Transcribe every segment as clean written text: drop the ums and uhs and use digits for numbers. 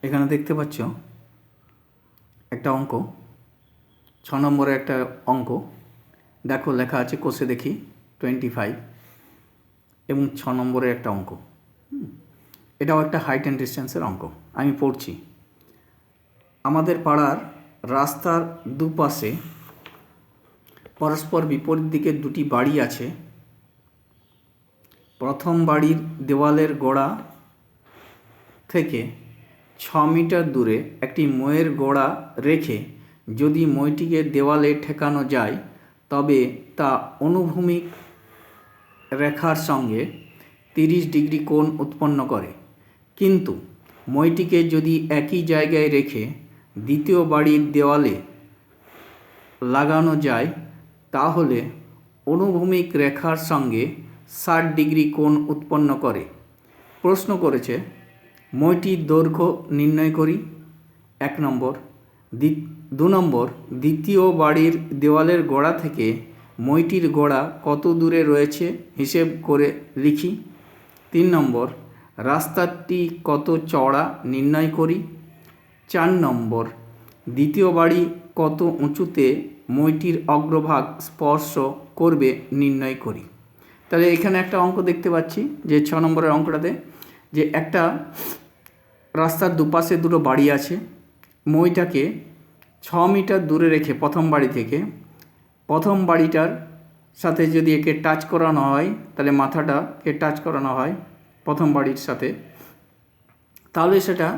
এখানে দেখতে পাচ্ছ একটা অঙ্ক, 6 নম্বরের একটা অঙ্ক। দেখো লেখা আছে কোষে দেখি 25 এবং 6 নম্বরের একটা অঙ্ক। এটাও একটা হাইট অ্যান্ড ডিস্টেন্সের অঙ্ক। আমি পড়ছি। আমাদের পাড়ার রাস্তার দুপাশে পরস্পর বিপরীত দিকে দুটি বাড়ি আছে। প্রথম বাড়ির দেওয়ালের গোড়া থেকে 6 মিটার দূরে একটি মইয়ের গোড়া রেখে যদি মইটিকে দেওয়ালে ঠেকানো যায় তবে তা অনুভূমিক রেখার সঙ্গে 30 ডিগ্রি কোণ উৎপন্ন করে। কিন্তু মইটিকে যদি একই জায়গায় রেখে দ্বিতীয় বাড়ির দেওয়ালে লাগানো যায় তাহলে অনুভূমিক রেখার সঙ্গে 60 ডিগ্রি কোণ উৎপন্ন করে। প্রশ্ন করেছে মইটির দৈর্ঘ্য নির্ণয় করি। 1 নম্বর। 2 নম্বর, দ্বিতীয় বাড়ির দেওয়ালের গোড়া থেকে মইটির গোড়া কত দূরে রয়েছে হিসেব করে লিখি। 3 নম্বর, রাস্তাটি কত চওড়া নির্ণয় করি। 4 নম্বর, দ্বিতীয় বাড়ি কত উঁচুতে মইটির অগ্রভাগ স্পর্শ করবে নির্ণয় করি। তাহলে এখানে একটা অঙ্ক দেখতে পাচ্ছি যে 6 নম্বরের অঙ্কটাতে যে একটা রাস্তার দুপাশে দুটো বাড়ি আছে। মইটাকে 6 মিটার দূরে রেখে প্রথম বাড়ি থেকে প্রথম বাড়িটার সাথে যদি একে টাচ করানো হয়, তাহলে মাথাটাকে টাচ করানো হয় প্রথম বাড়ির সাথে, তাহলে সেটা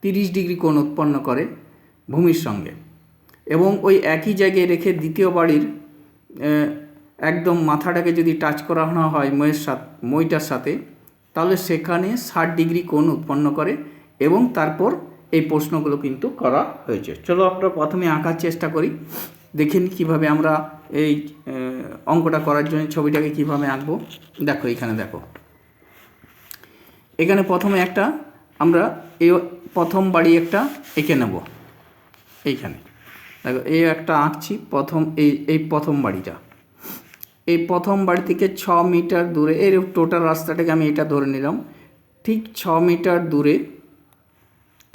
30 ডিগ্রি কোণ উৎপন্ন করে ভূমির সঙ্গে। এবং ওই একই জায়গায় রেখে দ্বিতীয় বাড়ির একদম মাথাটাকে যদি টাচ করানো হয় মইটার সাথে, তাহলে সেখানে 60 ডিগ্রি কোণ উৎপন্ন করে। এবং তারপর এই প্রশ্নগুলো কিন্তু করা হয়েছে। চলো আমরা প্রথমে আঁকার চেষ্টা করি, দেখে নিই কীভাবে আমরা এই অঙ্কটা করার জন্য ছবিটাকে কীভাবে আঁকবো। দেখো এখানে দেখো, এখানে প্রথমে একটা আমরা এই প্রথম বাড়ি একটা এঁকে নেব। এইখানে দেখো এই একটা আঁকছি প্রথম, এই প্রথম বাড়িটা, এই প্রথম বাড়ি থেকে 6 মিটার দূরে, এর টোটাল রাস্তাটাকে আমি এটা ধরে নিলাম, ঠিক 6 মিটার দূরে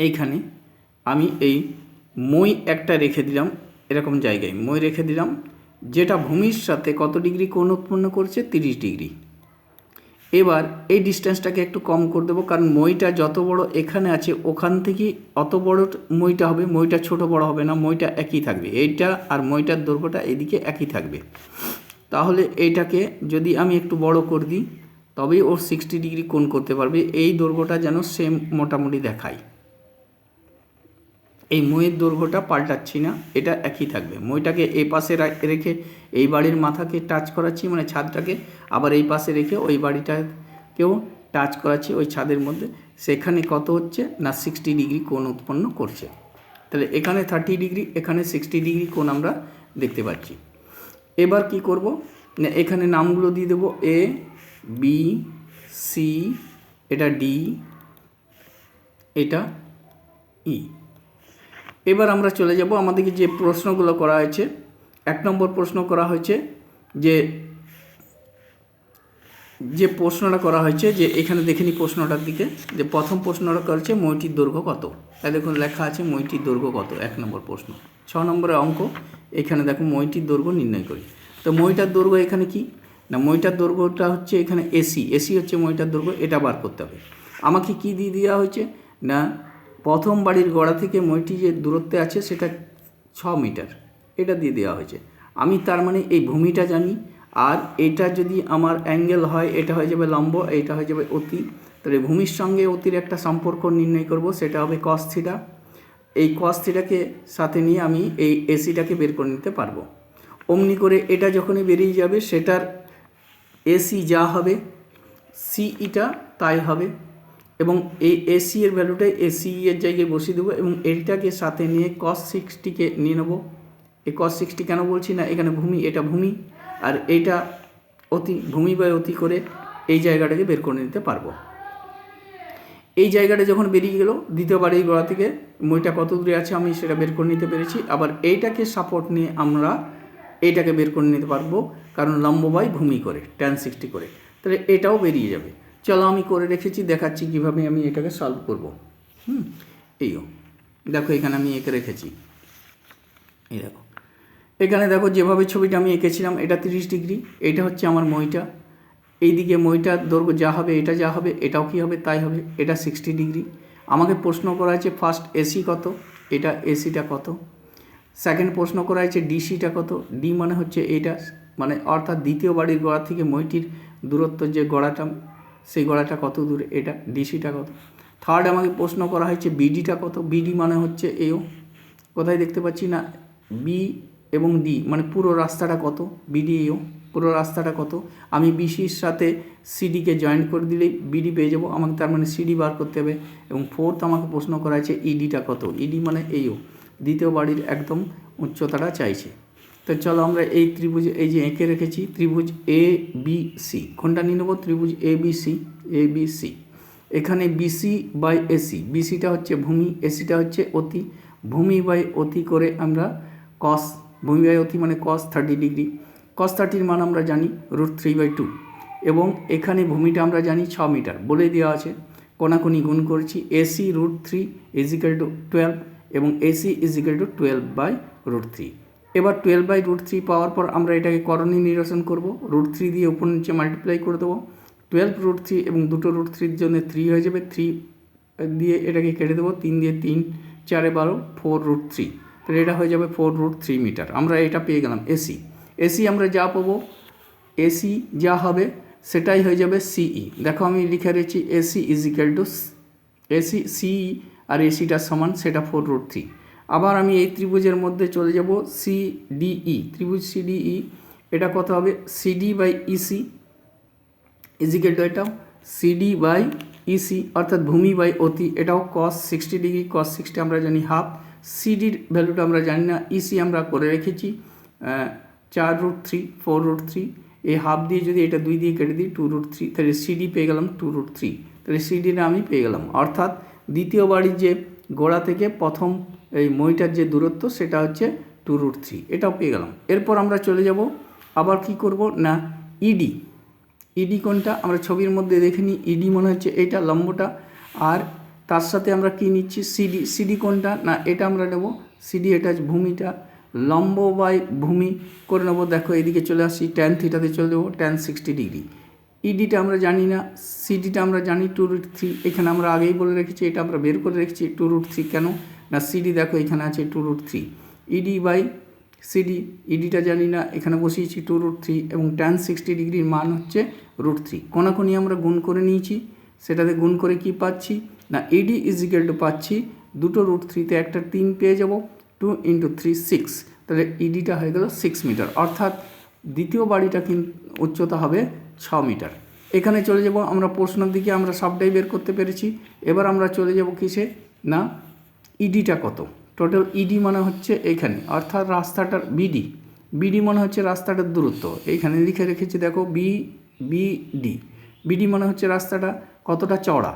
এইখানে আমি এই মই একটা রেখে দিলাম। এরকম জায়গায় মই রেখে দিলাম, যেটা ভূমির সাথে কত ডিগ্রি কোণ উৎপন্ন করছে 30 ডিগ্রি। এবার এই ডিস্টেন্সটাকে একটু কম করে দেবো, কারণ মইটা যত বড় এখানে আছে ওখান থেকে অত বড় মইটা হবে, মইটা ছোট বড় হবে না, মইটা একই থাকবে। এইটা আর মইটার দৈর্ঘ্যটা এদিকে একই থাকবে। তাহলে এইটাকে যদি আমি একটু বড় করে দিই তবেই ওর 60 ডিগ্রি কোণ করতে পারবে। এই দৈর্ঘ্যটা যেন সেম মোটামুটি দেখায়। এই মইয়ের দৈর্ঘ্যটা পাল্টাচ্ছি না, এটা একই থাকবে। মইটাকে এই পাশে রেখে এই বাড়ির মাথাকে টাচ করাচ্ছি, মানে ছাদটাকে, আবার এই পাশে রেখে ওই বাড়িটাকেও টাচ করাচ্ছি ওই ছাদের মধ্যে। সেখানে কত হচ্ছে না 60 ডিগ্রি কোণ উৎপন্ন করছে। তাহলে এখানে 30 ডিগ্রি, এখানে 60 ডিগ্রি কোণ আমরা দেখতে পাচ্ছি। এবার কি করব না, এখানে নামগুলো দিয়ে দেবো এ, বি, সি, এটা ডি, এটা ই। এবার আমরা চলে যাব আমাদেরকে যে প্রশ্নগুলো করা হয়েছে। 1 নম্বর প্রশ্ন করা হয়েছে যে প্রশ্নটা করা হয়েছে যে এখানে দেখে নিই প্রশ্নটার দিকে, যে প্রথম প্রশ্নটা করেছে মইটির দৈর্ঘ্য কত। তাই দেখুন লেখা আছে মইটির দৈর্ঘ্য কত, 1 নম্বর প্রশ্ন। 6 নম্বরের অঙ্ক, এখানে দেখো মইটির দৈর্ঘ্য নির্ণয় করি। তো মইটার দৈর্ঘ্য এখানে কি না, মইটার দৈর্ঘ্যটা হচ্ছে এখানে এসি হচ্ছে মইটার দৈর্ঘ্য, এটা বার করতে হবে। আমাকে কি দিয়ে দেওয়া হয়েছে না, প্রথম বাড়ির গোড়া থেকে মইটি যে দূরত্বে আছে সেটা 6 মিটার, এটা দিয়ে দেওয়া হয়েছে। আমি তার মানে এই ভূমিটা জানি, আর এটা যদি আমার অ্যাঙ্গেল হয় এটা হয়ে যাবে লম্ব, এটা হয়ে যাবে অতি। তাহলে ভূমির সঙ্গে অতির একটা সম্পর্ক নির্ণয় করব, সেটা হবে cos থিটা। এই cos থিটাকে সাথে নিয়ে আমি এই এসিটাকে বের করে নিতে পারবো। অমনি করে এটা যখনই বেরিয়ে যাবে সেটার এসি যা হবে সিইটা তাই হবে। এবং এই এসি এর ভ্যালুটাই এসি এর জায়গায় বসিয়ে দেবো, এবং এইটাকে সাথে নিয়ে cos 60কে নিয়ে নেবো। এই cos 60 কেন বলছি না, এখানে ভূমি, এটা ভূমি, আর এইটা অতি, ভূমি বাই অতি করে এই জায়গাটাকে বের করে নিতে পারবো। এই জায়গাটা যখন বেরিয়ে গেল, দ্বিতীয় বাড়ির গোড়া থেকে মইটা কত দূরে আছে আমি সেটা বের করে নিতে পেরেছি। আবার এইটাকে সাপোর্ট নিয়ে আমরা এইটাকে বের করে নিতে পারবো, কারণ লম্ব বাই ভূমি করে tan 60 করে, তাহলে এটাও বেরিয়ে যাবে। চলো আমি করে রেখেছি, দেখাচ্ছি কীভাবে আমি এটাকে সলভ করব। এইও দেখো এখানে আমি এঁকে রেখেছি, এই দেখো এখানে দেখো যেভাবে ছবিটা আমি এঁকেছিলাম এটা 30 ডিগ্রি, এটা হচ্ছে আমার মইটা, এইদিকে মইটার দৈর্ঘ্য যা হবে এটা যা হবে এটাও কী হবে তাই হবে, এটা 60 ডিগ্রি। আমাকে প্রশ্ন করা হয়েছে ফার্স্ট এসি কত, এটা এসিটা কত। সেকেন্ড প্রশ্ন করা হয়েছে ডিসিটা কত, ডি মানে হচ্ছে এইটা, মানে অর্থাৎ দ্বিতীয় বাড়ির গোড়া থেকে মইটির দূরত্ব যে গড়াটা সেই গড়াটা কত দূরে, এটা ডিসিটা কত। থার্ড আমাকে প্রশ্ন করা হয়েছে বিডিটা কত, বিডি মানে হচ্ছে এও, কোথায় দেখতে পাচ্ছি না, বি এবং ডি মানে পুরো রাস্তাটা কত, বিডি এও পুরো রাস্তাটা কত। আমি বিসির সাথে সিডিকে জয়েন করে দিলেই বিডি পেয়ে যাবো, আমাকে তার মানে সিডি বার করতে হবে। এবং ফোর্থ আমাকে প্রশ্ন করা হয়েছে ইডিটা কত, ইডি মানে এইও দ্বিতীয় বাড়ির একদম উচ্চতাটা চাইছে। তো চলো আমরা এই ত্রিভুজ এই যে এঁকে রেখেছি ত্রিভুজ এ বি সি, কোনটা নিয়ে নেবো, ত্রিভুজ এ বি সি। এখানে বিসি বাই এসি, বিসিটা হচ্ছে ভূমি, এসিটা হচ্ছে অতি, ভূমি বাই অতি করে আমরা কস, ভূমি বাই অতি মানে কস 30 ডিগ্রি, কস 30 মান আমরা জানি √3/2, এবং এখানে ভূমিটা আমরা জানি 6 মিটার বলে দেওয়া আছে, কোনাকুনি গুণ করেছি, এসি √3 = 12 এবং এসি = 12/√3। এবার 12/√3 পাওয়ার পর আমরা এটাকে করণী নিরসন করব, √3 দিয়ে উপর নিচে মাল্টিপ্লাই করে দেবো, 12√3 এবং দুটো √3 জন্য 3 হয়ে যাবে, 3 দিয়ে এটাকে কেটে দেবো, 3 দিয়ে 3 4 12 4√3, তাহলে এটা হয়ে যাবে 4√3 মিটার। আমরা এটা পেয়ে গেলাম এসি। এসি আমরা যা পাবো, এসি যা হবে সেটাই হয়ে যাবে সিই। দেখো আমি লিখে রেখেছি এসি এসি সিই আর এসিটা সমান সেটা 4√3। আবার আমি এই ত্রিভুজের মধ্যে চলে যাব সিডিই, ত্রিভুজ সিডিই, এটা কত হবে সিডি বাই ইসি এটাও সিডি বাই ইসি অর্থাৎ ভূমি বাই অতি, এটাও cos 60 ডিগ্রি, cos 60 আমরা জানি হাফ, সিডির ভ্যালুটা আমরা জানি না, ইসি আমরা করে রেখেছি 4√3 4√3, এই হাফ দিয়ে যদি এটা 2 দিয়ে কেটে দিই 2√3, তাহলে সিডি পেয়ে গেলাম 2√3, তাহলে সিডিটা আমি পেয়ে গেলাম। অর্থাৎ দ্বিতীয় বাড়ির যে গোড়া থেকে প্রথম এই মইটার যে দূরত্ব সেটা হচ্ছে 2√3, এটাও পেয়ে গেলাম। এরপর আমরা চলে যাব আবার কি করব না ইডি, ইডি কোনটা আমরা ছবির মধ্যে দেখে নিই, ইডি মনে হচ্ছে এটা লম্বটা, আর তার সাথে আমরা কি নিচ্ছি সিডি, সিডি কোনটা না এটা আমরা নেব সিডি, এটা ভূমিটা, লম্ব বাই ভূমি করে নেবো, দেখো এদিকে চলে আসছি tan থিটাতে চলে যাবো tan 60 ডিগ্রি। ইডিটা আমরা জানি না, সিডিটা আমরা জানি 2√3, এখানে আমরা আগেই বলে রেখেছি, এটা আমরা বের করে রেখেছি 2√3, কেন না সিডি দেখো এখানে আছে 2√3, ইডি বাই সিডি, ইডিটা জানি না এখানে বসিয়েছি 2√3 এবং tan 60 ডিগ্রির মান হচ্ছে √3, কোনাকুনি আমরা গুণ করে নিয়েছি, সেটাতে গুণ করে কি পাচ্ছি না ইডি পাচ্ছি দুটো √3তে একটা 3 পেয়ে যাব, 2 × 3 6, তাহলে ইডিটা হয়ে গেল 6 মিটার, অর্থাৎ দ্বিতীয় বাড়িটা কিন্তু উচ্চতা হবে 6 মিটার। এখানে চলে যাব আমরা প্রশ্নের দিকে, আমরা সবটাই বের করতে পেরেছি। এবার আমরা চলে যাব কিসে না ইডিটা কত, টোটাল ইডি মানে হচ্ছে এখানে অর্থাৎ রাস্তাটার বিডি, বিডি মানে হচ্ছে রাস্তাটার দূরত্ব, এইখানে লিখে রেখেছি দেখো বিডি, বিডি মানে হচ্ছে রাস্তাটা কতটা চওড়া,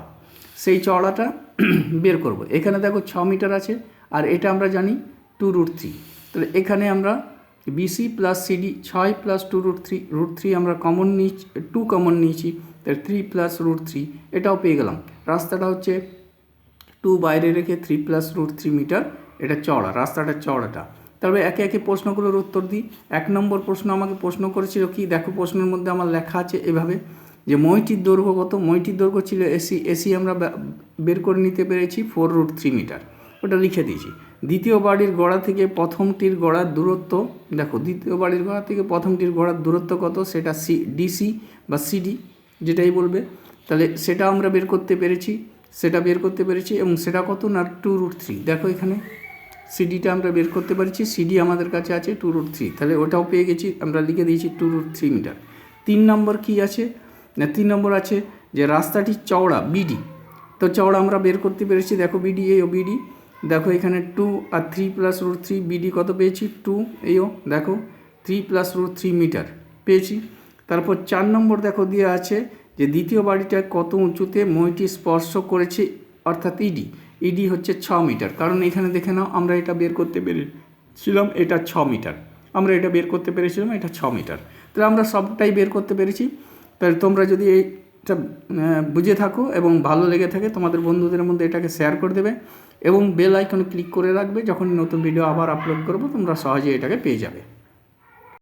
সেই চওড়াটা বের করব। এখানে দেখো 6 মিটার আছে আর এটা আমরা জানি 2√3, তাহলে এখানে আমরা বিসি প্লাস সিডি 6 প্লাস 2√3, √3 আমরা কমন নিয়েছি, 2 কমন নিয়েছি, তাহলে 3 প্লাস √3, এটাও পেয়ে গেলাম। রাস্তাটা হচ্ছে 2 বাইরে রেখে 3 প্লাস √3 মিটার, এটা চওড়া, রাস্তাটার চওড়াটা। তবে একে একে প্রশ্নগুলোর উত্তর দিই। 1 নম্বর প্রশ্ন আমাকে প্রশ্ন করেছিল কি, দেখো প্রশ্নের মধ্যে আমার লেখা আছে এভাবে যে মইটির দৈর্ঘ্য কত, মইটির দৈর্ঘ্য ছিল এসি, এসি আমরা বের করে নিতে পেরেছি 4√3 মিটার, ওটা লিখে দিয়েছি। দ্বিতীয় বাড়ির গোড়া থেকে প্রথমটির গোড়ার দূরত্ব, দেখো দ্বিতীয় বাড়ির গোড়া থেকে প্রথমটির গোড়ার দূরত্ব কত, সেটা ডিসি বা সিডি যেটাই বলবে, তাহলে সেটা আমরা বের করতে পেরেছি, এবং সেটা কত না 2√3, দেখো এখানে সিডিটা আমরা বের করতে পেরেছি, সিডি আমাদের কাছে আছে 2√3, তাহলে ওটাও পেয়ে গেছি, আমরা লিখে দিয়েছি 2√3 মিটার। 3 নম্বর কি আছে না 3 নম্বর আছে যে রাস্তাটি চওড়া বিডি, তো চওড়া আমরা বের করতে পেরেছি, দেখো বিডি ও বিডি, দেখো এখানে 2 আর 3 প্লাস √3, বিডি কত পেয়েছি 2, এইও দেখো 3 প্লাস √3 মিটার পেয়েছি। তারপর 4 নম্বর দেখো দেওয়া আছে যে দ্বিতীয় বাড়িটা কত উঁচুতে মইটি স্পর্শ করেছে, অর্থাৎ ইডি হচ্ছে 6 মিটার, কারণ এখানে দেখে নাও আমরা এটা বের করতে পেরেছিলাম এটা 6 মিটার, আমরা এটা বের করতে পেরেছিলাম এটা 6 মিটার, তাহলে আমরা সবটাই বের করতে পেরেছি। তাহলে তোমরা যদি এই এটা বুঝে থাকো এবং ভালো লেগে থাকে তোমাদের বন্ধুদের মধ্যে এটাকে শেয়ার করে দেবে এবং বেল আইকনে ক্লিক করে রাখবে। যখন নতুন ভিডিও আবার আপলোড করব তোমরা সহজেই এটাকে পেয়ে যাবে।